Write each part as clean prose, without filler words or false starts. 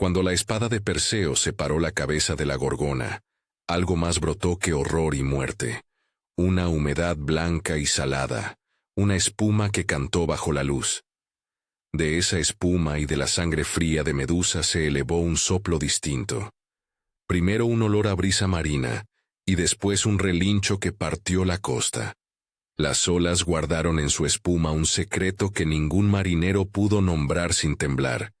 Cuando la espada de Perseo separó la cabeza de la gorgona, algo más brotó que horror y muerte. Una humedad blanca y salada, una espuma que cantó bajo la luz. De esa espuma y de la sangre fría de Medusa se elevó un soplo distinto. Primero un olor a brisa marina, y después un relincho que partió la costa. Las olas guardaron en su espuma un secreto que ningún marinero pudo nombrar sin temblar.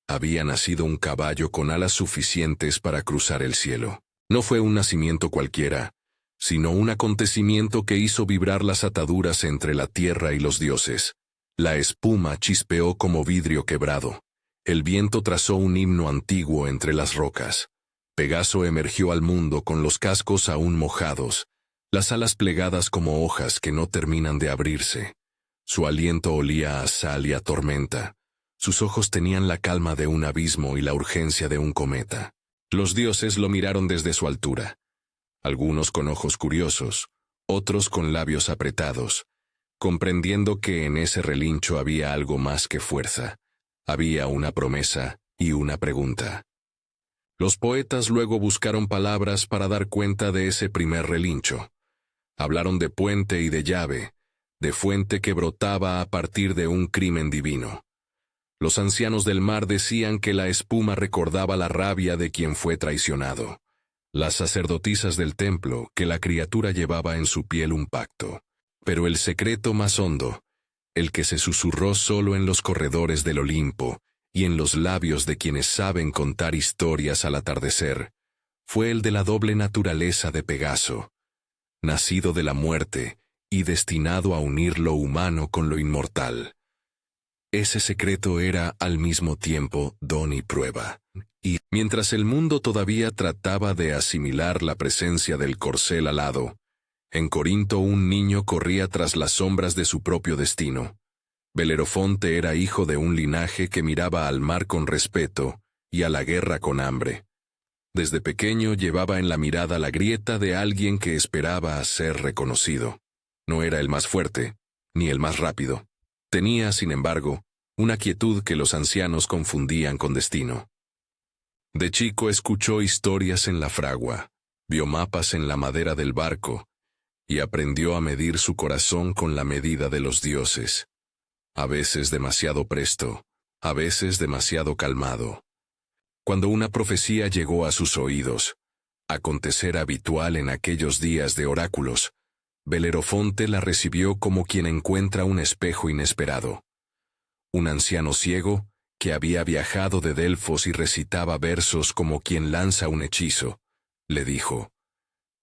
Había nacido un caballo con alas suficientes para cruzar el cielo. No fue un nacimiento cualquiera, sino un acontecimiento que hizo vibrar las ataduras entre la tierra y los dioses. La espuma chispeó como vidrio quebrado. El viento trazó un himno antiguo entre las rocas. Pegaso emergió al mundo con los cascos aún mojados, las alas plegadas como hojas que no terminan de abrirse. Su aliento olía a sal y a tormenta. Sus ojos tenían la calma de un abismo y la urgencia de un cometa. Los dioses lo miraron desde su altura. Algunos con ojos curiosos, otros con labios apretados, comprendiendo que en ese relincho había algo más que fuerza. Había una promesa y una pregunta. Los poetas luego buscaron palabras para dar cuenta de ese primer relincho. Hablaron de puente y de llave, de fuente que brotaba a partir de un crimen divino. Los ancianos del mar decían que la espuma recordaba la rabia de quien fue traicionado. Las sacerdotisas del templo, que la criatura llevaba en su piel un pacto. Pero el secreto más hondo, el que se susurró solo en los corredores del Olimpo y en los labios de quienes saben contar historias al atardecer, fue el de la doble naturaleza de Pegaso, nacido de la muerte y destinado a unir lo humano con lo inmortal. Ese secreto era al mismo tiempo don y prueba. Y, mientras el mundo todavía trataba de asimilar la presencia del corcel alado, en Corinto un niño corría tras las sombras de su propio destino. Belerofonte era hijo de un linaje que miraba al mar con respeto y a la guerra con hambre. Desde pequeño llevaba en la mirada la grieta de alguien que esperaba a ser reconocido. No era el más fuerte, ni el más rápido. Tenía, sin embargo, una quietud que los ancianos confundían con destino. De chico escuchó historias en la fragua, vio mapas en la madera del barco, y aprendió a medir su corazón con la medida de los dioses. A veces demasiado presto, a veces demasiado calmado. Cuando una profecía llegó a sus oídos, acontecer habitual en aquellos días de oráculos, Belerofonte la recibió como quien encuentra un espejo inesperado. Un anciano ciego, que había viajado de Delfos y recitaba versos como quien lanza un hechizo, le dijo: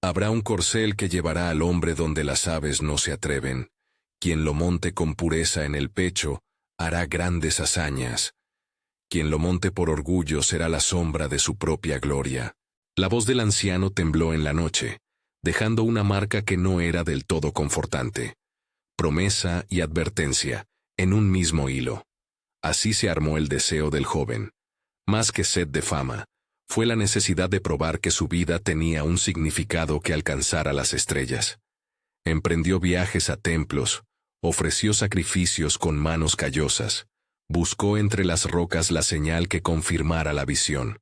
«Habrá un corcel que llevará al hombre donde las aves no se atreven. Quien lo monte con pureza en el pecho, hará grandes hazañas. Quien lo monte por orgullo será la sombra de su propia gloria». La voz del anciano tembló en la noche, dejando una marca que no era del todo confortante. Promesa y advertencia, en un mismo hilo. Así se armó el deseo del joven. Más que sed de fama, fue la necesidad de probar que su vida tenía un significado que alcanzara las estrellas. Emprendió viajes a templos, ofreció sacrificios con manos callosas, buscó entre las rocas la señal que confirmara la visión.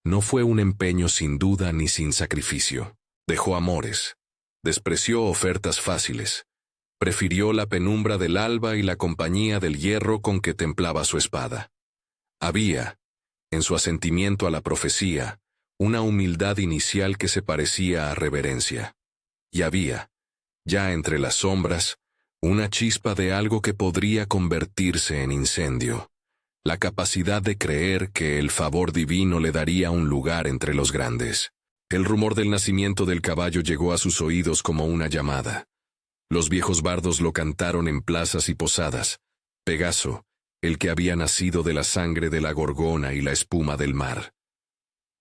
No fue un empeño sin duda ni sin sacrificio. Dejó amores, despreció ofertas fáciles, prefirió la penumbra del alba y la compañía del hierro con que templaba su espada. Había, en su asentimiento a la profecía, una humildad inicial que se parecía a reverencia. Y había, ya entre las sombras, una chispa de algo que podría convertirse en incendio, la capacidad de creer que el favor divino le daría un lugar entre los grandes. El rumor del nacimiento del caballo llegó a sus oídos como una llamada. Los viejos bardos lo cantaron en plazas y posadas. Pegaso, el que había nacido de la sangre de la gorgona y la espuma del mar.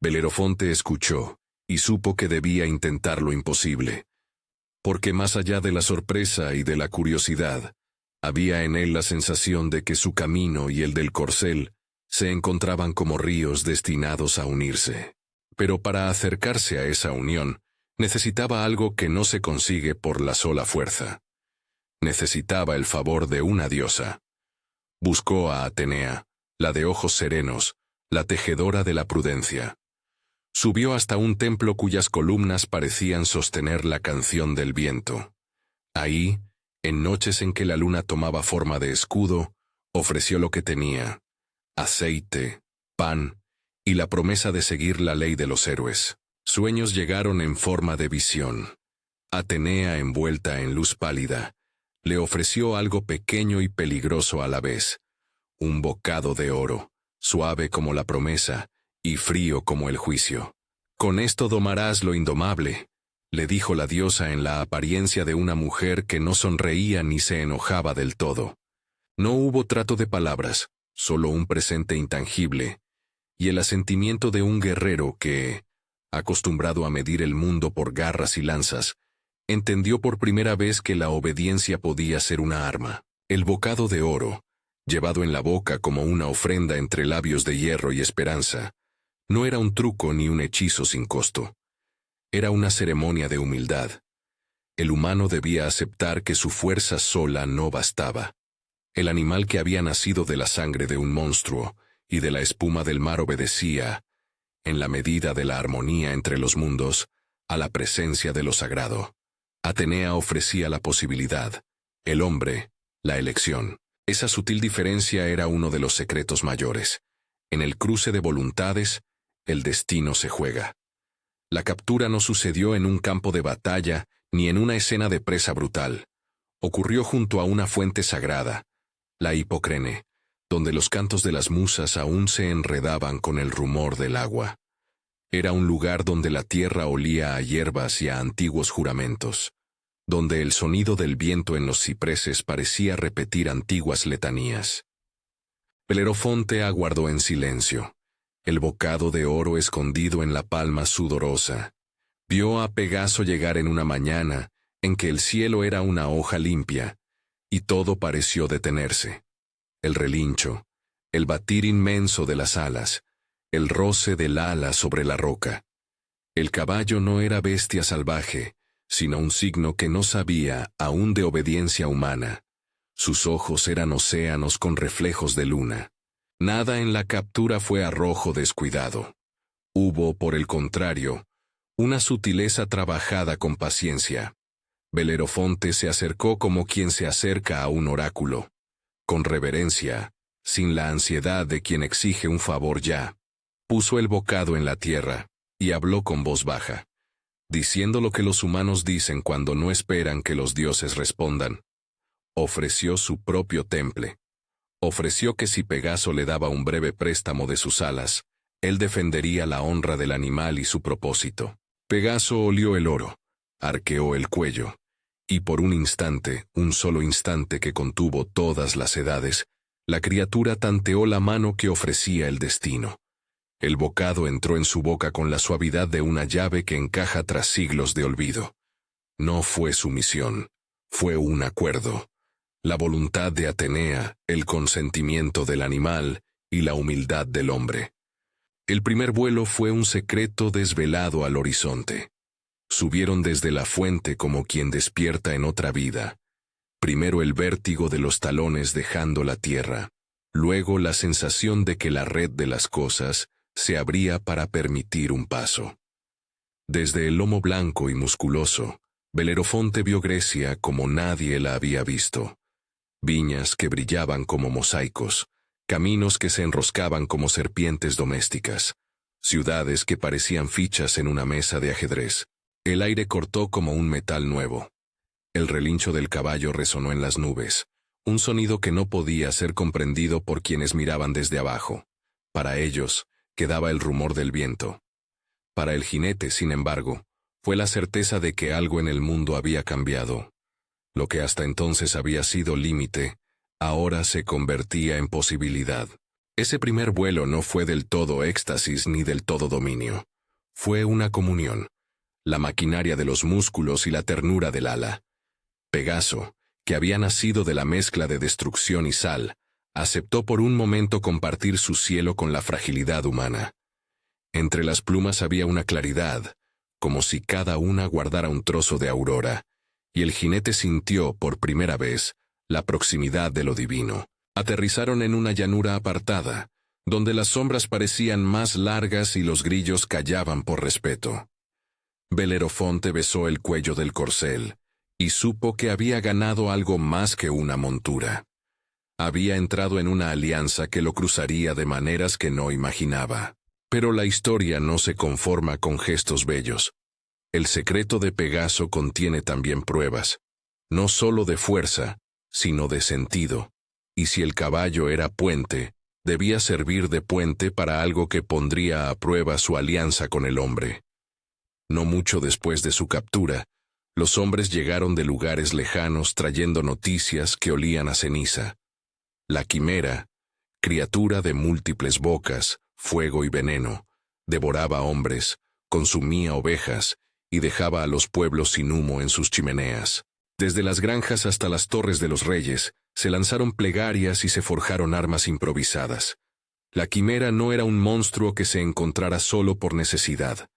Belerofonte escuchó, y supo que debía intentar lo imposible. Porque más allá de la sorpresa y de la curiosidad, había en él la sensación de que su camino y el del corcel se encontraban como ríos destinados a unirse. Pero para acercarse a esa unión, necesitaba algo que no se consigue por la sola fuerza. Necesitaba el favor de una diosa. Buscó a Atenea, la de ojos serenos, la tejedora de la prudencia. Subió hasta un templo cuyas columnas parecían sostener la canción del viento. Ahí, en noches en que la luna tomaba forma de escudo, ofreció lo que tenía: aceite, pan y la promesa de seguir la ley de los héroes. Sueños llegaron en forma de visión. Atenea, envuelta en luz pálida, le ofreció algo pequeño y peligroso a la vez: un bocado de oro, suave como la promesa y frío como el juicio. «Con esto domarás lo indomable», le dijo la diosa en la apariencia de una mujer que no sonreía ni se enojaba del todo. No hubo trato de palabras, solo un presente intangible, y el asentimiento de un guerrero que, acostumbrado a medir el mundo por garras y lanzas, entendió por primera vez que la obediencia podía ser una arma. El bocado de oro, llevado en la boca como una ofrenda entre labios de hierro y esperanza, no era un truco ni un hechizo sin costo. Era una ceremonia de humildad. El humano debía aceptar que su fuerza sola no bastaba. El animal que había nacido de la sangre de un monstruo y de la espuma del mar obedecía, en la medida de la armonía entre los mundos, a la presencia de lo sagrado. Atenea ofrecía la posibilidad, el hombre, la elección. Esa sutil diferencia era uno de los secretos mayores. En el cruce de voluntades, el destino se juega. La captura no sucedió en un campo de batalla ni en una escena de presa brutal. Ocurrió junto a una fuente sagrada, la Hipocrene, donde los cantos de las musas aún se enredaban con el rumor del agua. Era un lugar donde la tierra olía a hierbas y a antiguos juramentos, donde el sonido del viento en los cipreses parecía repetir antiguas letanías. Belerofonte aguardó en silencio, el bocado de oro escondido en la palma sudorosa. Vio a Pegaso llegar en una mañana en que el cielo era una hoja limpia, y todo pareció detenerse. El relincho, el batir inmenso de las alas, el roce del ala sobre la roca. El caballo no era bestia salvaje, sino un signo que no sabía aún de obediencia humana. Sus ojos eran océanos con reflejos de luna. Nada en la captura fue arrojo descuidado. Hubo, por el contrario, una sutileza trabajada con paciencia. Belerofonte se acercó como quien se acerca a un oráculo, con reverencia, sin la ansiedad de quien exige un favor ya. Puso el bocado en la tierra y habló con voz baja, diciendo lo que los humanos dicen cuando no esperan que los dioses respondan. Ofreció su propio temple. Ofreció que si Pegaso le daba un breve préstamo de sus alas, él defendería la honra del animal y su propósito. Pegaso olió el oro, arqueó el cuello, y por un instante, un solo instante que contuvo todas las edades, la criatura tanteó la mano que ofrecía el destino. El bocado entró en su boca con la suavidad de una llave que encaja tras siglos de olvido. No fue sumisión, fue un acuerdo. La voluntad de Atenea, el consentimiento del animal y la humildad del hombre. El primer vuelo fue un secreto desvelado al horizonte. Subieron desde la fuente como quien despierta en otra vida. Primero el vértigo de los talones dejando la tierra, luego la sensación de que la red de las cosas se abría para permitir un paso. Desde el lomo blanco y musculoso, Belerofonte vio Grecia como nadie la había visto. Viñas que brillaban como mosaicos, caminos que se enroscaban como serpientes domésticas, ciudades que parecían fichas en una mesa de ajedrez. El aire cortó como un metal nuevo. El relincho del caballo resonó en las nubes, un sonido que no podía ser comprendido por quienes miraban desde abajo. Para ellos, quedaba el rumor del viento. Para el jinete, sin embargo, fue la certeza de que algo en el mundo había cambiado. Lo que hasta entonces había sido límite, ahora se convertía en posibilidad. Ese primer vuelo no fue del todo éxtasis ni del todo dominio. Fue una comunión. La maquinaria de los músculos y la ternura del ala. Pegaso, que había nacido de la mezcla de destrucción y sal, aceptó por un momento compartir su cielo con la fragilidad humana. Entre las plumas había una claridad, como si cada una guardara un trozo de aurora, y el jinete sintió, por primera vez, la proximidad de lo divino. Aterrizaron en una llanura apartada, donde las sombras parecían más largas y los grillos callaban por respeto. Belerofonte besó el cuello del corcel, y supo que había ganado algo más que una montura. Había entrado en una alianza que lo cruzaría de maneras que no imaginaba. Pero la historia no se conforma con gestos bellos. El secreto de Pegaso contiene también pruebas, no solo de fuerza, sino de sentido. Y si el caballo era puente, debía servir de puente para algo que pondría a prueba su alianza con el hombre. No mucho después de su captura, los hombres llegaron de lugares lejanos trayendo noticias que olían a ceniza. La quimera, criatura de múltiples bocas, fuego y veneno, devoraba hombres, consumía ovejas y dejaba a los pueblos sin humo en sus chimeneas. Desde las granjas hasta las torres de los reyes, se lanzaron plegarias y se forjaron armas improvisadas. La quimera no era un monstruo que se encontrara solo por necesidad.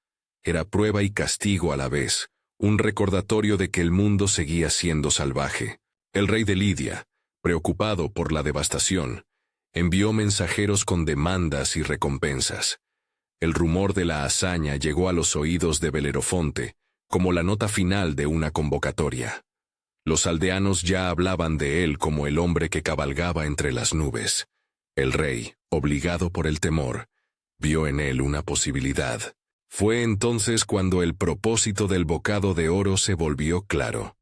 Era prueba y castigo a la vez, un recordatorio de que el mundo seguía siendo salvaje. El rey de Lidia, preocupado por la devastación, envió mensajeros con demandas y recompensas. El rumor de la hazaña llegó a los oídos de Belerofonte, como la nota final de una convocatoria. Los aldeanos ya hablaban de él como el hombre que cabalgaba entre las nubes. El rey, obligado por el temor, vio en él una posibilidad. Fue entonces cuando el propósito del bocado de oro se volvió claro.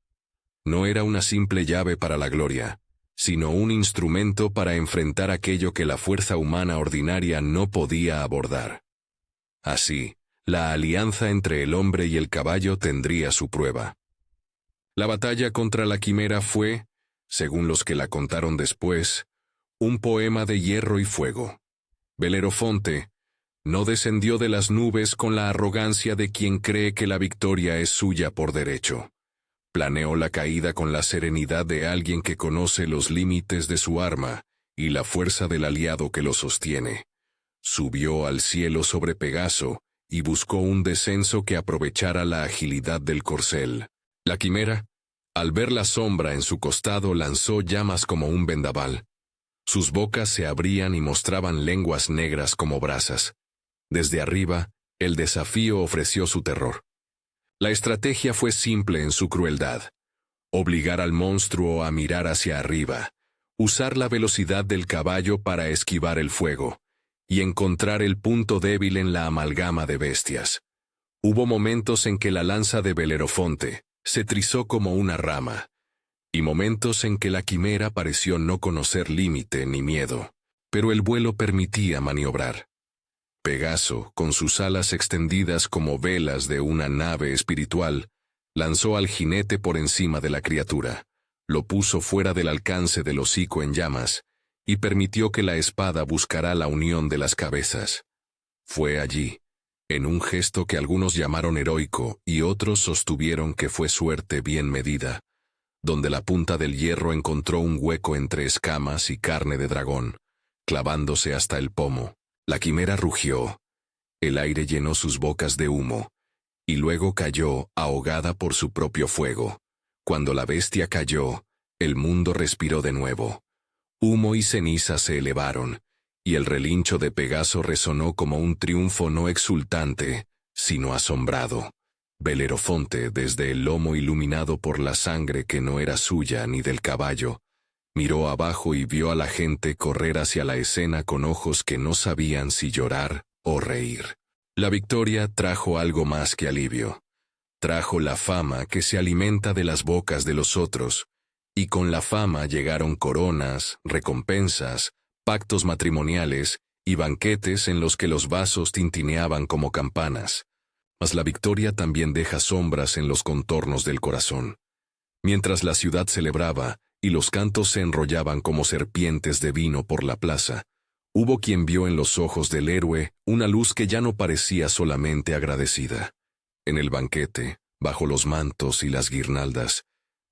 No era una simple llave para la gloria, sino un instrumento para enfrentar aquello que la fuerza humana ordinaria no podía abordar. Así, la alianza entre el hombre y el caballo tendría su prueba. La batalla contra la quimera fue, según los que la contaron después, un poema de hierro y fuego. Belerofonte no descendió de las nubes con la arrogancia de quien cree que la victoria es suya por derecho. Planeó la caída con la serenidad de alguien que conoce los límites de su arma y la fuerza del aliado que lo sostiene. Subió al cielo sobre Pegaso y buscó un descenso que aprovechara la agilidad del corcel. La quimera, al ver la sombra en su costado, lanzó llamas como un vendaval. Sus bocas se abrían y mostraban lenguas negras como brasas. Desde arriba, el desafío ofreció su terror. La estrategia fue simple en su crueldad. Obligar al monstruo a mirar hacia arriba, usar la velocidad del caballo para esquivar el fuego, y encontrar el punto débil en la amalgama de bestias. Hubo momentos en que la lanza de Belerofonte se trizó como una rama, y momentos en que la quimera pareció no conocer límite ni miedo, pero el vuelo permitía maniobrar. Pegaso, con sus alas extendidas como velas de una nave espiritual, lanzó al jinete por encima de la criatura, lo puso fuera del alcance del hocico en llamas, y permitió que la espada buscara la unión de las cabezas. Fue allí, en un gesto que algunos llamaron heroico y otros sostuvieron que fue suerte bien medida, donde la punta del hierro encontró un hueco entre escamas y carne de dragón, clavándose hasta el pomo. La quimera rugió, el aire llenó sus bocas de humo, y luego cayó ahogada por su propio fuego. Cuando la bestia cayó, el mundo respiró de nuevo. Humo y ceniza se elevaron, y el relincho de Pegaso resonó como un triunfo no exultante, sino asombrado. Belerofonte, desde el lomo iluminado por la sangre que no era suya ni del caballo, miró abajo y vio a la gente correr hacia la escena con ojos que no sabían si llorar o reír. La victoria trajo algo más que alivio. Trajo la fama que se alimenta de las bocas de los otros, y con la fama llegaron coronas, recompensas, pactos matrimoniales y banquetes en los que los vasos tintineaban como campanas. Mas la victoria también deja sombras en los contornos del corazón. Mientras la ciudad celebraba, y los cantos se enrollaban como serpientes de vino por la plaza, hubo quien vio en los ojos del héroe una luz que ya no parecía solamente agradecida. En el banquete, bajo los mantos y las guirnaldas,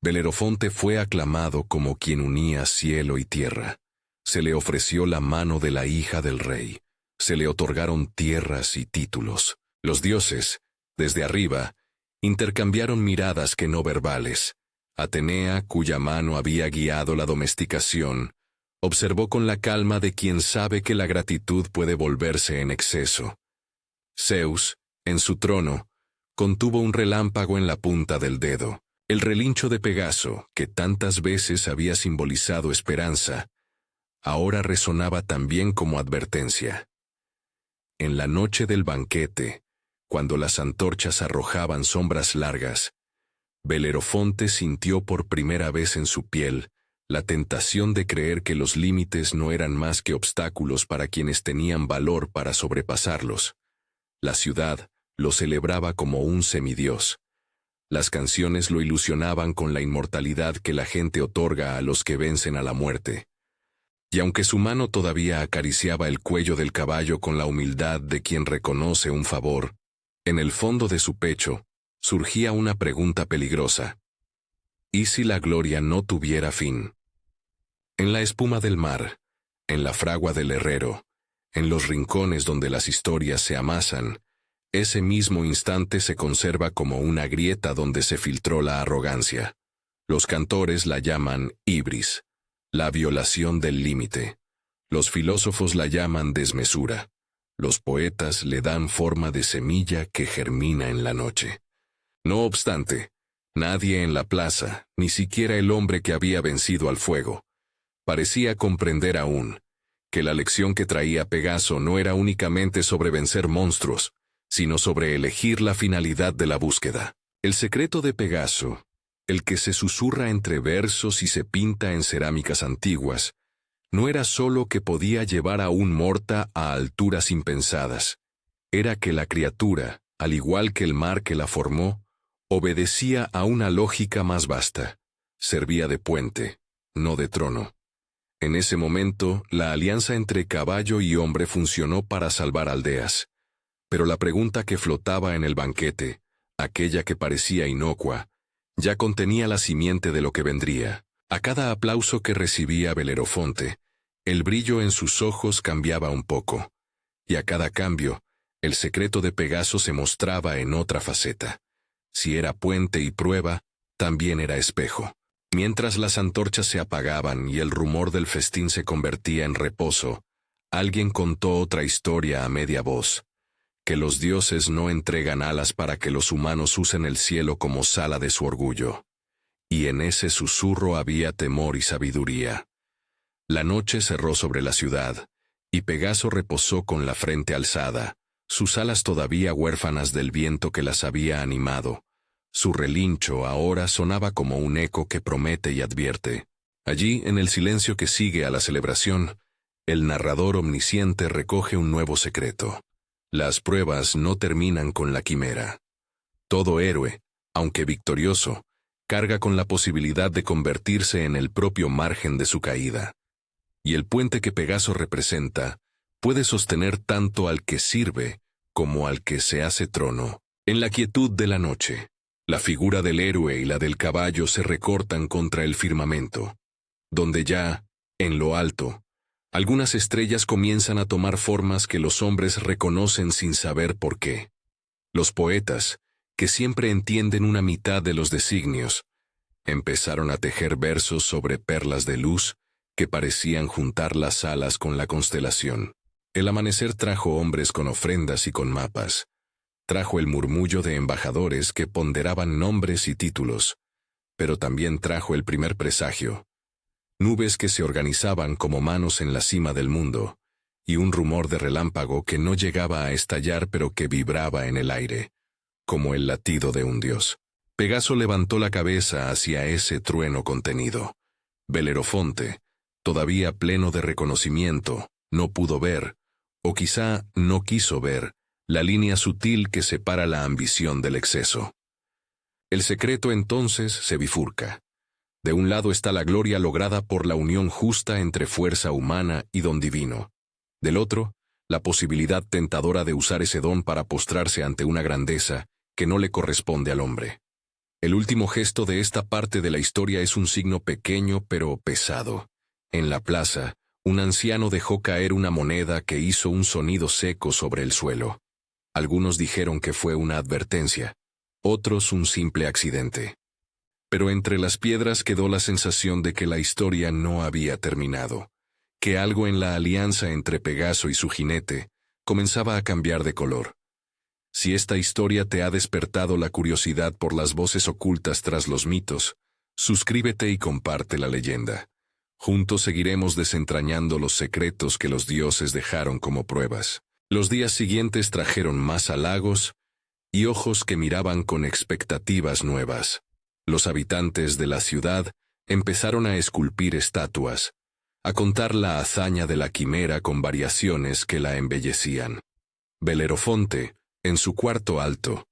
Belerofonte fue aclamado como quien unía cielo y tierra. Se le ofreció la mano de la hija del rey. Se le otorgaron tierras y títulos. Los dioses, desde arriba, intercambiaron miradas que no verbales. Atenea, cuya mano había guiado la domesticación, Observó con la calma de quien sabe que la gratitud puede volverse en exceso. Zeus, en su trono, contuvo un relámpago en la punta del dedo. El relincho de Pegaso, que tantas veces había simbolizado esperanza, ahora resonaba también como advertencia. En la noche del banquete, cuando las antorchas arrojaban sombras largas, Belerofonte sintió por primera vez en su piel la tentación de creer que los límites no eran más que obstáculos para quienes tenían valor para sobrepasarlos. La ciudad lo celebraba como un semidios. Las canciones lo ilusionaban con la inmortalidad que la gente otorga a los que vencen a la muerte. Y aunque su mano todavía acariciaba el cuello del caballo con la humildad de quien reconoce un favor, en el fondo de su pecho surgía una pregunta peligrosa. ¿Y si la gloria no tuviera fin? En la espuma del mar, en la fragua del herrero, en los rincones donde las historias se amasan, ese mismo instante se conserva como una grieta donde se filtró la arrogancia. Los cantores la llaman ibris, la violación del límite. Los filósofos la llaman desmesura. Los poetas le dan forma de semilla que germina en la noche. No obstante, nadie en la plaza, ni siquiera el hombre que había vencido al fuego, parecía comprender aún que la lección que traía Pegaso no era únicamente sobre vencer monstruos, sino sobre elegir la finalidad de la búsqueda. El secreto de Pegaso, el que se susurra entre versos y se pinta en cerámicas antiguas, no era sólo que podía llevar a un morta a alturas impensadas, era que la criatura, al igual que el mar que la formó, obedecía a una lógica más vasta, servía de puente, no de trono. En ese momento, la alianza entre caballo y hombre funcionó para salvar aldeas. Pero la pregunta que flotaba en el banquete, aquella que parecía inocua, ya contenía la simiente de lo que vendría. A cada aplauso que recibía Belerofonte, el brillo en sus ojos cambiaba un poco, y a cada cambio, el secreto de Pegaso se mostraba en otra faceta. Si era puente y prueba, también era espejo. Mientras las antorchas se apagaban y el rumor del festín se convertía en reposo, alguien contó otra historia a media voz, que los dioses no entregan alas para que los humanos usen el cielo como sala de su orgullo. Y en ese susurro había temor y sabiduría. La noche cerró sobre la ciudad, y Pegaso reposó con la frente alzada, sus alas todavía huérfanas del viento que las había animado. Su relincho ahora sonaba como un eco que promete y advierte. Allí, en el silencio que sigue a la celebración, el narrador omnisciente recoge un nuevo secreto. Las pruebas no terminan con la quimera. Todo héroe, aunque victorioso, carga con la posibilidad de convertirse en el propio margen de su caída. Y el puente que Pegaso representa puede sostener tanto al que sirve como al que se hace trono. En la quietud de la noche, la figura del héroe y la del caballo se recortan contra el firmamento, donde ya, en lo alto, algunas estrellas comienzan a tomar formas que los hombres reconocen sin saber por qué. Los poetas, que siempre entienden una mitad de los designios, empezaron a tejer versos sobre perlas de luz que parecían juntar las alas con la constelación. El amanecer trajo hombres con ofrendas y con mapas. Trajo el murmullo de embajadores que ponderaban nombres y títulos, pero también trajo el primer presagio. Nubes que se organizaban como manos en la cima del mundo, y un rumor de relámpago que no llegaba a estallar pero que vibraba en el aire, como el latido de un dios. Pegaso levantó la cabeza hacia ese trueno contenido. Belerofonte, todavía pleno de reconocimiento, no pudo ver, o quizá no quiso ver, la línea sutil que separa la ambición del exceso. El secreto entonces se bifurca. De un lado está la gloria lograda por la unión justa entre fuerza humana y don divino. Del otro, la posibilidad tentadora de usar ese don para postrarse ante una grandeza que no le corresponde al hombre. El último gesto de esta parte de la historia es un signo pequeño pero pesado. En la plaza, un anciano dejó caer una moneda que hizo un sonido seco sobre el suelo. Algunos dijeron que fue una advertencia, otros un simple accidente. Pero entre las piedras quedó la sensación de que la historia no había terminado. que algo en la alianza entre Pegaso y su jinete comenzaba a cambiar de color. Si esta historia te ha despertado la curiosidad por las voces ocultas tras los mitos, suscríbete y comparte la leyenda. Juntos seguiremos desentrañando los secretos que los dioses dejaron como pruebas. Los días siguientes trajeron más halagos y ojos que miraban con expectativas nuevas. Los habitantes de la ciudad empezaron a esculpir estatuas, a contar la hazaña de la quimera con variaciones que la embellecían. Belerofonte, en su cuarto alto,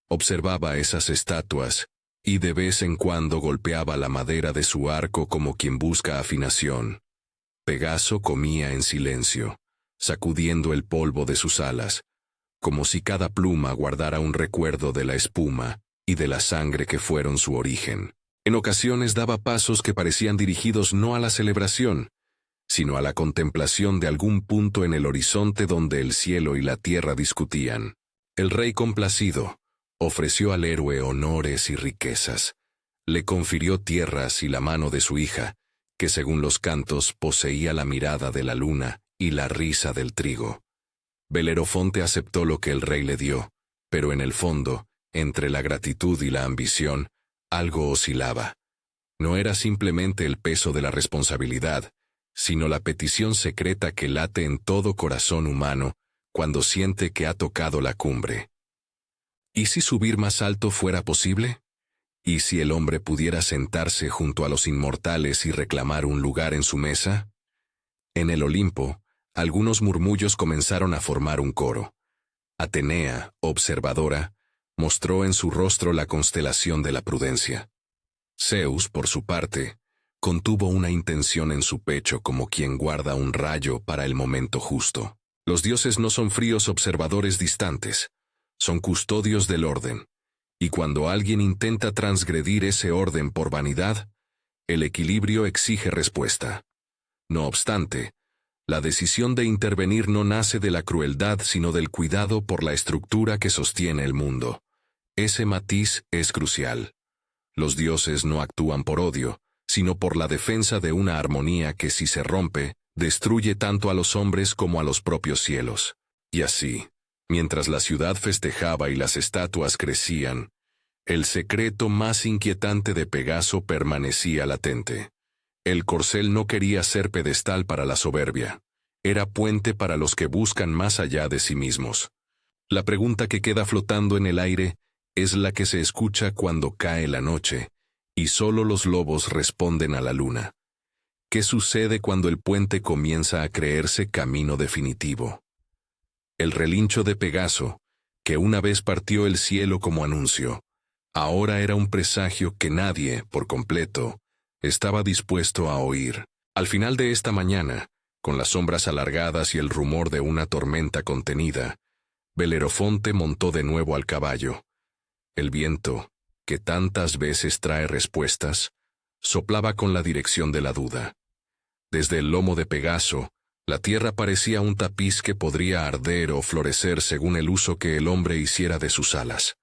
observaba esas estatuas y de vez en cuando golpeaba la madera de su arco como quien busca afinación. Pegaso comía en silencio, sacudiendo el polvo de sus alas, como si cada pluma guardara un recuerdo de la espuma y de la sangre que fueron su origen. En ocasiones daba pasos que parecían dirigidos no a la celebración, sino a la contemplación de algún punto en el horizonte donde el cielo y la tierra discutían. El rey complacido ofreció al héroe honores y riquezas. Le confirió tierras y la mano de su hija, que según los cantos poseía la mirada de la luna y la risa del trigo. Belerofonte aceptó lo que el rey le dio, pero en el fondo, entre la gratitud y la ambición, algo oscilaba. No era simplemente el peso de la responsabilidad, sino la petición secreta que late en todo corazón humano cuando siente que ha tocado la cumbre. ¿Y si subir más alto fuera posible? ¿Y si el hombre pudiera sentarse junto a los inmortales y reclamar un lugar en su mesa? En el Olimpo, algunos murmullos comenzaron a formar un coro. Atenea, observadora, mostró en su rostro la constelación de la prudencia. Zeus, por su parte, contuvo una intención en su pecho como quien guarda un rayo para el momento justo. Los dioses no son fríos observadores distantes, son custodios del orden, y cuando alguien intenta transgredir ese orden por vanidad, el equilibrio exige respuesta. No obstante, la decisión de intervenir no nace de la crueldad sino del cuidado por la estructura que sostiene el mundo. Ese matiz es crucial. Los dioses no actúan por odio, sino por la defensa de una armonía que si se rompe, destruye tanto a los hombres como a los propios cielos. Y así, mientras la ciudad festejaba y las estatuas crecían, el secreto más inquietante de Pegaso permanecía latente. El corcel no quería ser pedestal para la soberbia, era puente para los que buscan más allá de sí mismos. La pregunta que queda flotando en el aire es la que se escucha cuando cae la noche, y solo los lobos responden a la luna. ¿Qué sucede cuando el puente comienza a creerse camino definitivo? El relincho de Pegaso, que una vez partió el cielo como anuncio, ahora era un presagio que nadie, por completo, estaba dispuesto a oír. Al final de esta mañana, con las sombras alargadas y el rumor de una tormenta contenida, Belerofonte montó de nuevo al caballo. El viento, que tantas veces trae respuestas, soplaba con la dirección de la duda. Desde el lomo de Pegaso, la tierra parecía un tapiz que podría arder o florecer según el uso que el hombre hiciera de sus alas.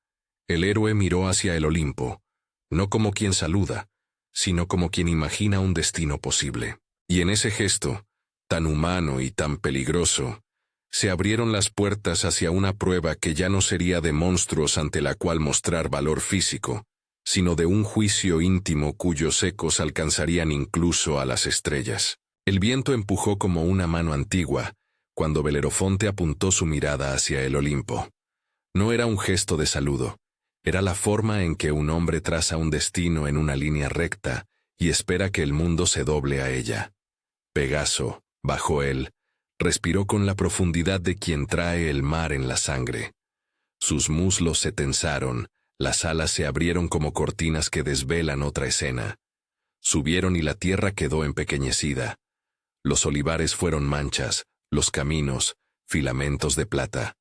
El héroe miró hacia el Olimpo, no como quien saluda, sino como quien imagina un destino posible. Y en ese gesto, tan humano y tan peligroso, se abrieron las puertas hacia una prueba que ya no sería de monstruos ante la cual mostrar valor físico, sino de un juicio íntimo cuyos ecos alcanzarían incluso a las estrellas. El viento empujó como una mano antigua, cuando Belerofonte apuntó su mirada hacia el Olimpo. No era un gesto de saludo, era la forma en que un hombre traza un destino en una línea recta y espera que el mundo se doble a ella. Pegaso, bajo él, respiró con la profundidad de quien trae el mar en la sangre. Sus muslos se tensaron, las alas se abrieron como cortinas que desvelan otra escena. Subieron y la tierra quedó empequeñecida. Los olivares fueron manchas, los caminos, filamentos de plata.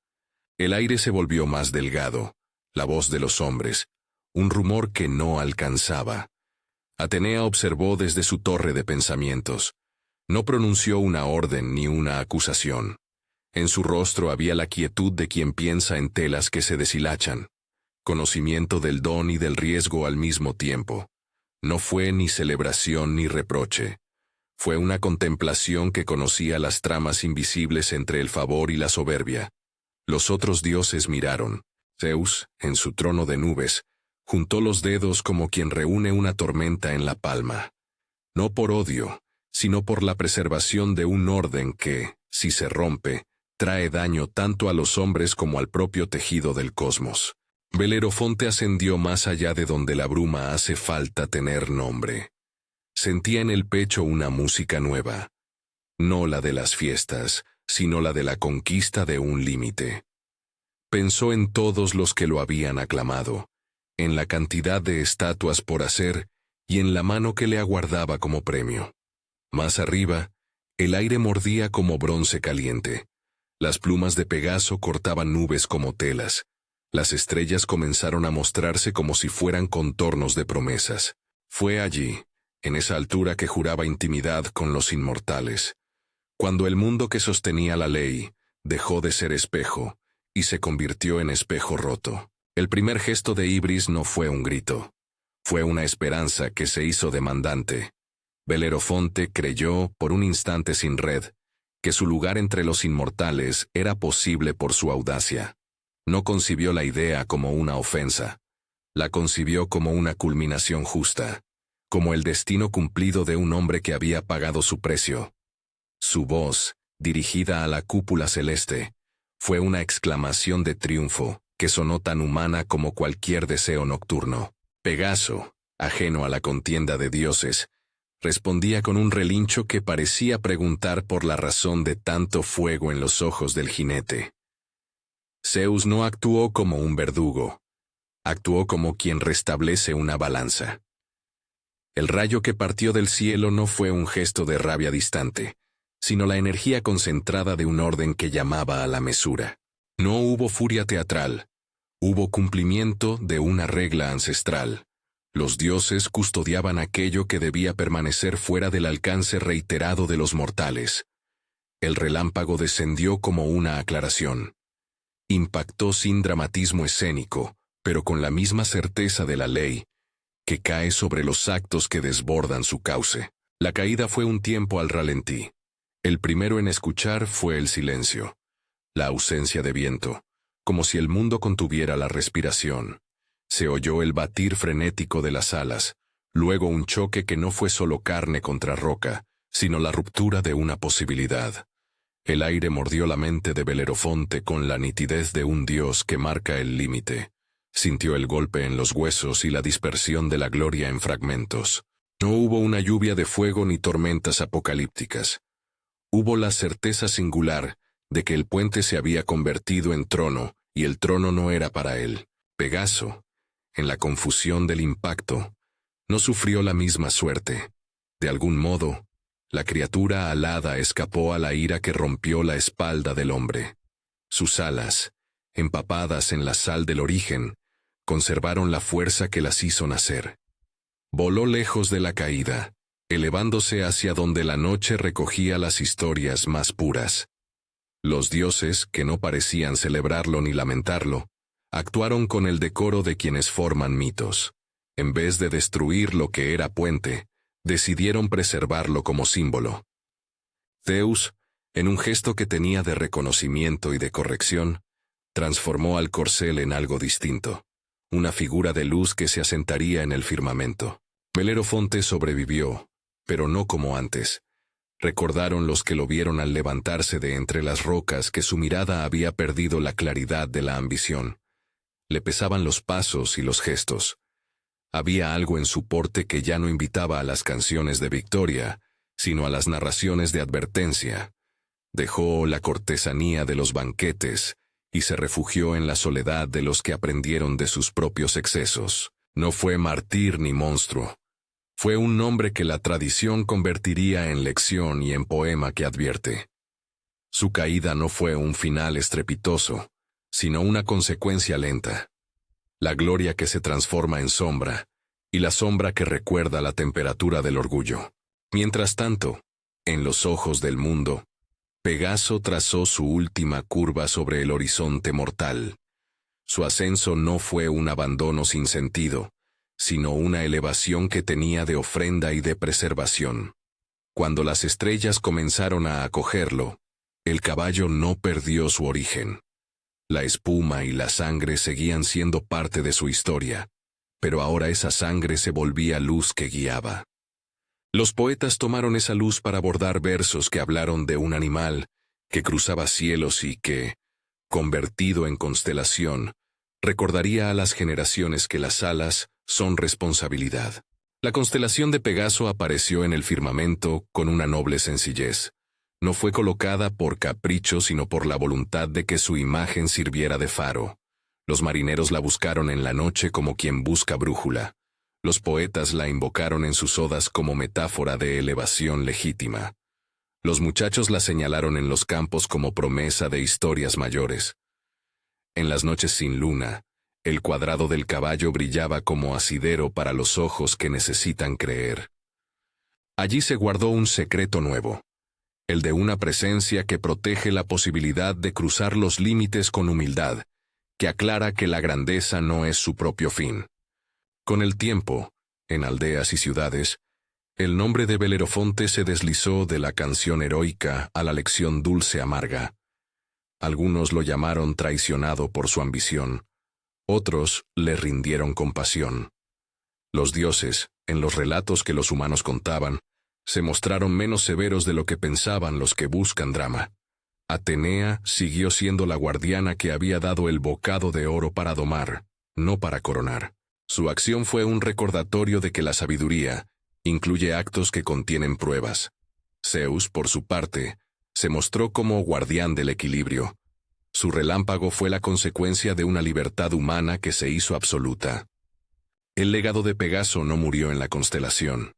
El aire se volvió más delgado, la voz de los hombres, un rumor que no alcanzaba. Atenea observó desde su torre de pensamientos. No pronunció una orden ni una acusación. En su rostro había la quietud de quien piensa en telas que se deshilachan. Conocimiento del don y del riesgo al mismo tiempo. No fue ni celebración ni reproche. Fue una contemplación que conocía las tramas invisibles entre el favor y la soberbia. Los otros dioses miraron. Zeus, en su trono de nubes, juntó los dedos como quien reúne una tormenta en la palma. No por odio, sino por la preservación de un orden que, si se rompe, trae daño tanto a los hombres como al propio tejido del cosmos. Belerofonte ascendió más allá de donde la bruma hace falta tener nombre. Sentía en el pecho una música nueva. No la de las fiestas, sino la de la conquista de un límite. Pensó en todos los que lo habían aclamado, en la cantidad de estatuas por hacer y en la mano que le aguardaba como premio. Más arriba, el aire mordía como bronce caliente. Las plumas de Pegaso cortaban nubes como telas. Las estrellas comenzaron a mostrarse como si fueran contornos de promesas. Fue allí, en esa altura que juraba intimidad con los inmortales, cuando el mundo que sostenía la ley dejó de ser espejo y se convirtió en espejo roto. El primer gesto de Ibris no fue un grito. Fue una esperanza que se hizo demandante. Belerofonte creyó, por un instante sin red, que su lugar entre los inmortales era posible por su audacia. No concibió la idea como una ofensa. La concibió como una culminación justa, como el destino cumplido de un hombre que había pagado su precio. Su voz, dirigida a la cúpula celeste, fue una exclamación de triunfo que sonó tan humana como cualquier deseo nocturno. Pegaso, ajeno a la contienda de dioses, respondía con un relincho que parecía preguntar por la razón de tanto fuego en los ojos del jinete. Zeus no actuó como un verdugo, actuó como quien restablece una balanza. El rayo que partió del cielo no fue un gesto de rabia distante, sino la energía concentrada de un orden que llamaba a la mesura. No hubo furia teatral, hubo cumplimiento de una regla ancestral. Los dioses custodiaban aquello que debía permanecer fuera del alcance reiterado de los mortales. El relámpago descendió como una aclaración. Impactó sin dramatismo escénico, pero con la misma certeza de la ley, que cae sobre los actos que desbordan su cauce. La caída fue un tiempo al ralentí. El primero en escuchar fue el silencio, la ausencia de viento, como si el mundo contuviera la respiración. Se oyó el batir frenético de las alas, luego un choque que no fue solo carne contra roca, sino la ruptura de una posibilidad. El aire mordió la mente de Belerofonte con la nitidez de un dios que marca el límite. Sintió el golpe en los huesos y la dispersión de la gloria en fragmentos. No hubo una lluvia de fuego ni tormentas apocalípticas. Hubo la certeza singular de que el puente se había convertido en trono y el trono no era para él. Pegaso, en la confusión del impacto, no sufrió la misma suerte. De algún modo, la criatura alada escapó a la ira que rompió la espalda del hombre. Sus alas, empapadas en la sal del origen, conservaron la fuerza que las hizo nacer. Voló lejos de la caída, elevándose hacia donde la noche recogía las historias más puras. Los dioses, que no parecían celebrarlo ni lamentarlo, actuaron con el decoro de quienes forman mitos. En vez de destruir lo que era puente, decidieron preservarlo como símbolo. Zeus, en un gesto que tenía de reconocimiento y de corrección, transformó al corcel en algo distinto, una figura de luz que se asentaría en el firmamento. Belerofonte sobrevivió, pero no como antes. Recordaron los que lo vieron al levantarse de entre las rocas que su mirada había perdido la claridad de la ambición. Le pesaban los pasos y los gestos. Había algo en su porte que ya no invitaba a las canciones de victoria, sino a las narraciones de advertencia. Dejó la cortesanía de los banquetes y se refugió en la soledad de los que aprendieron de sus propios excesos. No fue mártir ni monstruo. Fue un nombre que la tradición convertiría en lección y en poema que advierte. Su caída no fue un final estrepitoso, sino una consecuencia lenta. La gloria que se transforma en sombra, y la sombra que recuerda la temperatura del orgullo. Mientras tanto, en los ojos del mundo, Pegaso trazó su última curva sobre el horizonte mortal. Su ascenso no fue un abandono sin sentido, sino una elevación que tenía de ofrenda y de preservación. Cuando las estrellas comenzaron a acogerlo, el caballo no perdió su origen. La espuma y la sangre seguían siendo parte de su historia, pero ahora esa sangre se volvía luz que guiaba. Los poetas tomaron esa luz para bordar versos que hablaron de un animal que cruzaba cielos y que, convertido en constelación, recordaría a las generaciones que las alas son responsabilidad. La constelación de Pegaso apareció en el firmamento con una noble sencillez. No fue colocada por capricho, sino por la voluntad de que su imagen sirviera de faro. Los marineros la buscaron en la noche como quien busca brújula. Los poetas la invocaron en sus odas como metáfora de elevación legítima. Los muchachos la señalaron en los campos como promesa de historias mayores. En las noches sin luna, el cuadrado del caballo brillaba como asidero para los ojos que necesitan creer. Allí se guardó un secreto nuevo, el de una presencia que protege la posibilidad de cruzar los límites con humildad, que aclara que la grandeza no es su propio fin. Con el tiempo, en aldeas y ciudades, el nombre de Belerofonte se deslizó de la canción heroica a la lección dulce amarga. Algunos lo llamaron traicionado por su ambición, otros le rindieron compasión. Los dioses, en los relatos que los humanos contaban, se mostraron menos severos de lo que pensaban los que buscan drama. Atenea siguió siendo la guardiana que había dado el bocado de oro para domar, no para coronar. Su acción fue un recordatorio de que la sabiduría incluye actos que contienen pruebas. Zeus, por su parte, se mostró como guardián del equilibrio. Su relámpago fue la consecuencia de una libertad humana que se hizo absoluta. El legado de Pegaso no murió en la constelación.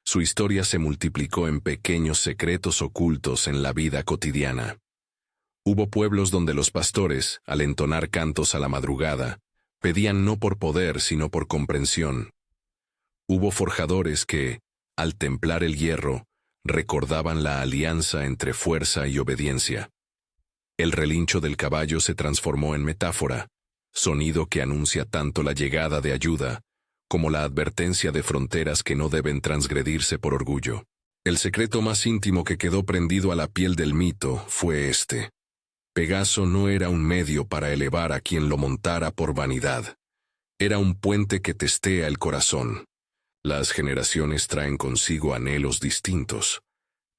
Su historia se multiplicó en pequeños secretos ocultos en la vida cotidiana. Hubo pueblos donde los pastores, al entonar cantos a la madrugada, pedían no por poder sino por comprensión. Hubo forjadores que, al templar el hierro, recordaban la alianza entre fuerza y obediencia. El relincho del caballo se transformó en metáfora, sonido que anuncia tanto la llegada de ayuda como la advertencia de fronteras que no deben transgredirse por orgullo. El secreto más íntimo que quedó prendido a la piel del mito fue este. Pegaso no era un medio para elevar a quien lo montara por vanidad. Era un puente que testea el corazón. Las generaciones traen consigo anhelos distintos.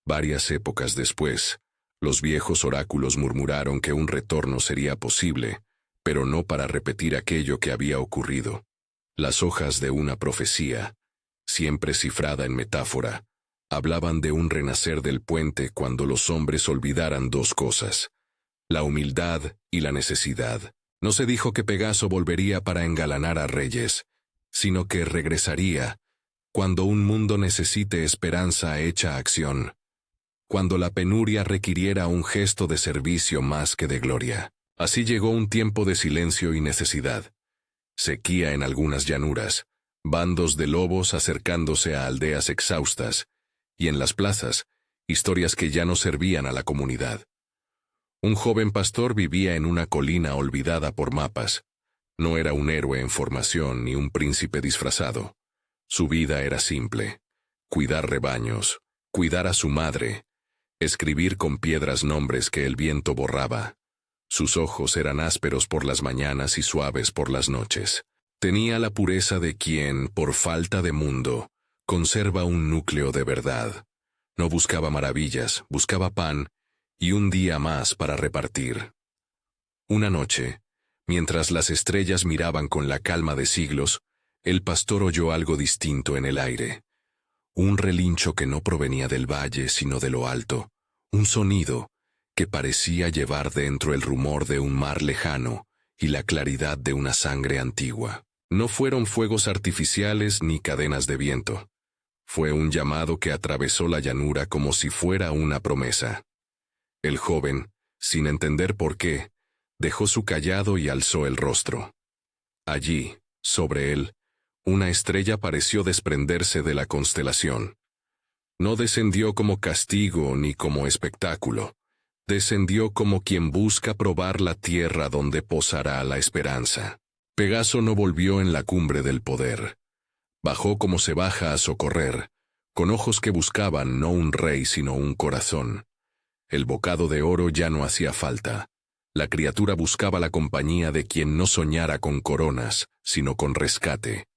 Varias épocas después, los viejos oráculos murmuraron que un retorno sería posible, pero no para repetir aquello que había ocurrido. Las hojas de una profecía, siempre cifrada en metáfora, hablaban de un renacer del puente cuando los hombres olvidaran dos cosas: la humildad y la necesidad. No se dijo que Pegaso volvería para engalanar a reyes, sino que regresaría cuando un mundo necesite esperanza hecha acción, cuando la penuria requiriera un gesto de servicio más que de gloria. Así llegó un tiempo de silencio y necesidad. Sequía en algunas llanuras, bandos de lobos acercándose a aldeas exhaustas, y en las plazas, historias que ya no servían a la comunidad. Un joven pastor vivía en una colina olvidada por mapas. No era un héroe en formación ni un príncipe disfrazado. Su vida era simple: cuidar rebaños, cuidar a su madre, escribir con piedras nombres que el viento borraba. Sus ojos eran ásperos por las mañanas y suaves por las noches. Tenía la pureza de quien, por falta de mundo, conserva un núcleo de verdad. No buscaba maravillas, buscaba pan y un día más para repartir. Una noche, mientras las estrellas miraban con la calma de siglos, el pastor oyó algo distinto en el aire. Un relincho que no provenía del valle sino de lo alto, un sonido que parecía llevar dentro el rumor de un mar lejano y la claridad de una sangre antigua. No fueron fuegos artificiales ni cadenas de viento. Fue un llamado que atravesó la llanura como si fuera una promesa. El joven, sin entender por qué, dejó su cayado y alzó el rostro. Allí, sobre él, una estrella pareció desprenderse de la constelación. No descendió como castigo ni como espectáculo. Descendió como quien busca probar la tierra donde posará la esperanza. Pegaso no volvió en la cumbre del poder. Bajó como se baja a socorrer, con ojos que buscaban no un rey sino un corazón. El bocado de oro ya no hacía falta. La criatura buscaba la compañía de quien no soñara con coronas, sino con rescate.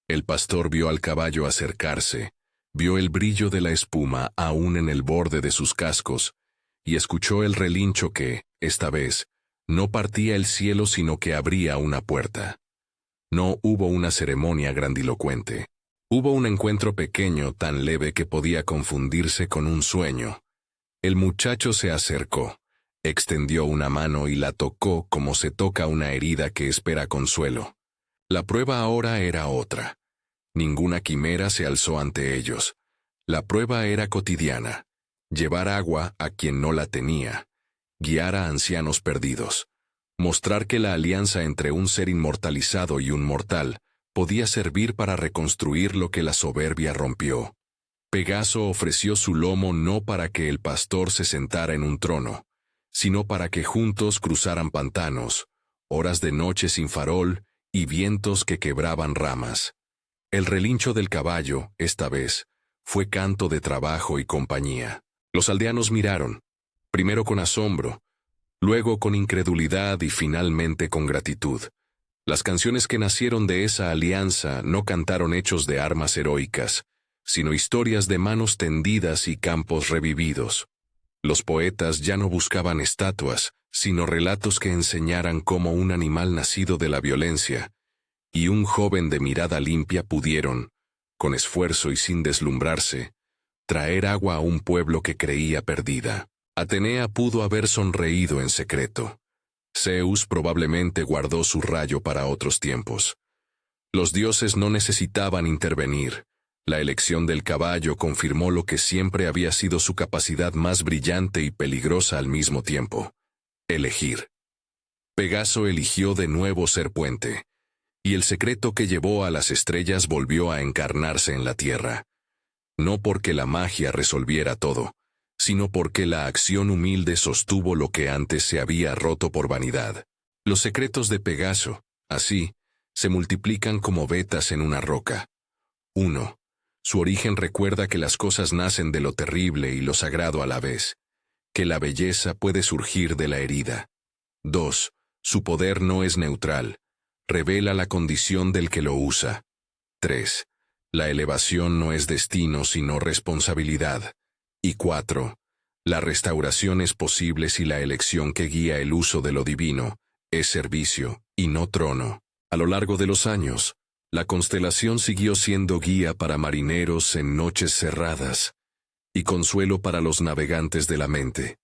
El pastor vio al caballo acercarse, vio el brillo de la espuma aún en el borde de sus cascos, y escuchó el relincho que, esta vez, no partía el cielo sino que abría una puerta. No hubo una ceremonia grandilocuente. Hubo un encuentro pequeño tan leve que podía confundirse con un sueño. El muchacho se acercó, extendió una mano y la tocó como se toca una herida que espera consuelo. La prueba ahora era otra. Ninguna quimera se alzó ante ellos. La prueba era cotidiana. Llevar agua a quien no la tenía. Guiar a ancianos perdidos. Mostrar que la alianza entre un ser inmortalizado y un mortal podía servir para reconstruir lo que la soberbia rompió. Pegaso ofreció su lomo no para que el pastor se sentara en un trono, sino para que juntos cruzaran pantanos, horas de noche sin farol y vientos que quebraban ramas. El relincho del caballo, esta vez, fue canto de trabajo y compañía. Los aldeanos miraron, primero con asombro, luego con incredulidad y finalmente con gratitud. Las canciones que nacieron de esa alianza no cantaron hechos de armas heroicas, sino historias de manos tendidas y campos revividos. Los poetas ya no buscaban estatuas, sino relatos que enseñaran cómo un animal nacido de la violencia y un joven de mirada limpia pudieron, con esfuerzo y sin deslumbrarse, traer agua a un pueblo que creía perdida. Atenea pudo haber sonreído en secreto. Zeus probablemente guardó su rayo para otros tiempos. Los dioses no necesitaban intervenir. La elección del caballo confirmó lo que siempre había sido su capacidad más brillante y peligrosa al mismo tiempo: elegir. Pegaso eligió de nuevo ser puente, y el secreto que llevó a las estrellas volvió a encarnarse en la tierra. No porque la magia resolviera todo, sino porque la acción humilde sostuvo lo que antes se había roto por vanidad. Los secretos de Pegaso, así, se multiplican como vetas en una roca. 1. Su origen recuerda que las cosas nacen de lo terrible y lo sagrado a la vez, que la belleza puede surgir de la herida. 2. Su poder no es neutral, revela la condición del que lo usa. 3. La elevación no es destino sino responsabilidad. Y 4. La restauración es posible si la elección que guía el uso de lo divino es servicio y no trono. A lo largo de los años, la constelación siguió siendo guía para marineros en noches cerradas y consuelo para los navegantes de la mente.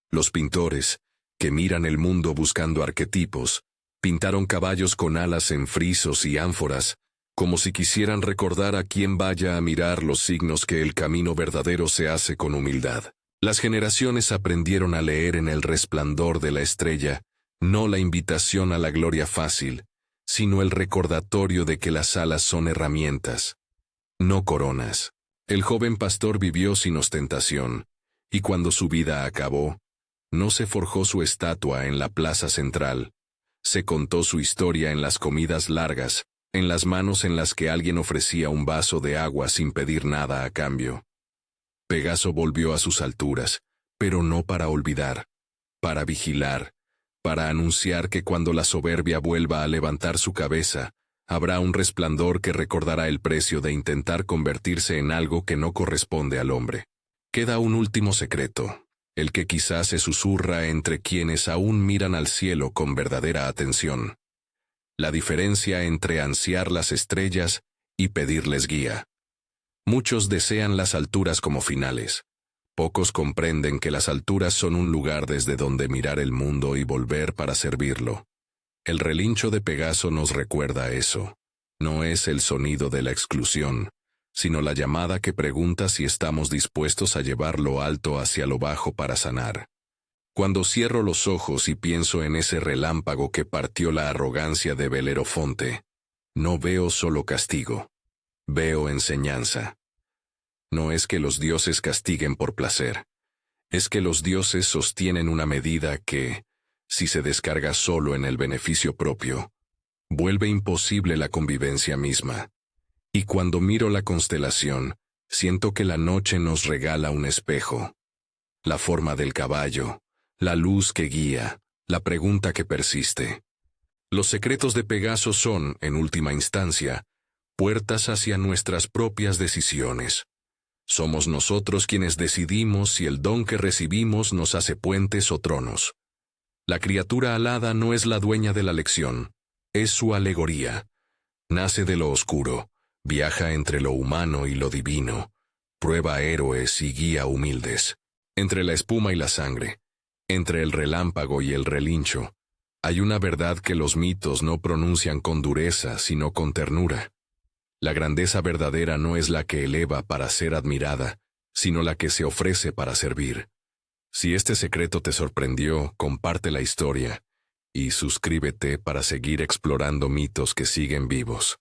Los pintores, que miran el mundo buscando arquetipos, pintaron caballos con alas en frisos y ánforas, como si quisieran recordar a quien vaya a mirar los signos que el camino verdadero se hace con humildad. Las generaciones aprendieron a leer en el resplandor de la estrella, no la invitación a la gloria fácil, sino el recordatorio de que las alas son herramientas, no coronas. El joven pastor vivió sin ostentación, y cuando su vida acabó, no se forjó su estatua en la plaza central, se contó su historia en las comidas largas, en las manos en las que alguien ofrecía un vaso de agua sin pedir nada a cambio. Pegaso volvió a sus alturas, pero no para olvidar, para vigilar, para anunciar que cuando la soberbia vuelva a levantar su cabeza, habrá un resplandor que recordará el precio de intentar convertirse en algo que no corresponde al hombre. Queda un último secreto, el que quizás se susurra entre quienes aún miran al cielo con verdadera atención. La diferencia entre ansiar las estrellas y pedirles guía. Muchos desean las alturas como finales. Pocos comprenden que las alturas son un lugar desde donde mirar el mundo y volver para servirlo. El relincho de Pegaso nos recuerda eso. No es el sonido de la exclusión, sino la llamada que pregunta si estamos dispuestos a llevar lo alto hacia lo bajo para sanar. Cuando cierro los ojos y pienso en ese relámpago que partió la arrogancia de Belerofonte, no veo solo castigo, veo enseñanza. No es que los dioses castiguen por placer, es que los dioses sostienen una medida que, si se descarga solo en el beneficio propio, vuelve imposible la convivencia misma. Y cuando miro la constelación, Siento que la noche nos regala un espejo. La forma del caballo, la luz que guía, la pregunta que persiste. Los secretos de Pegaso son, en última instancia, puertas hacia nuestras propias decisiones. Somos nosotros quienes decidimos si el don que recibimos nos hace puentes o tronos. La criatura alada no es la dueña de la lección, es su alegoría. Nace de lo oscuro, viaja entre lo humano y lo divino, prueba héroes y guía humildes. Entre la espuma y la sangre, entre el relámpago y el relincho, hay una verdad que los mitos no pronuncian con dureza, sino con ternura. La grandeza verdadera no es la que eleva para ser admirada, sino la que se ofrece para servir. Si este secreto te sorprendió, comparte la historia y suscríbete para seguir explorando mitos que siguen vivos.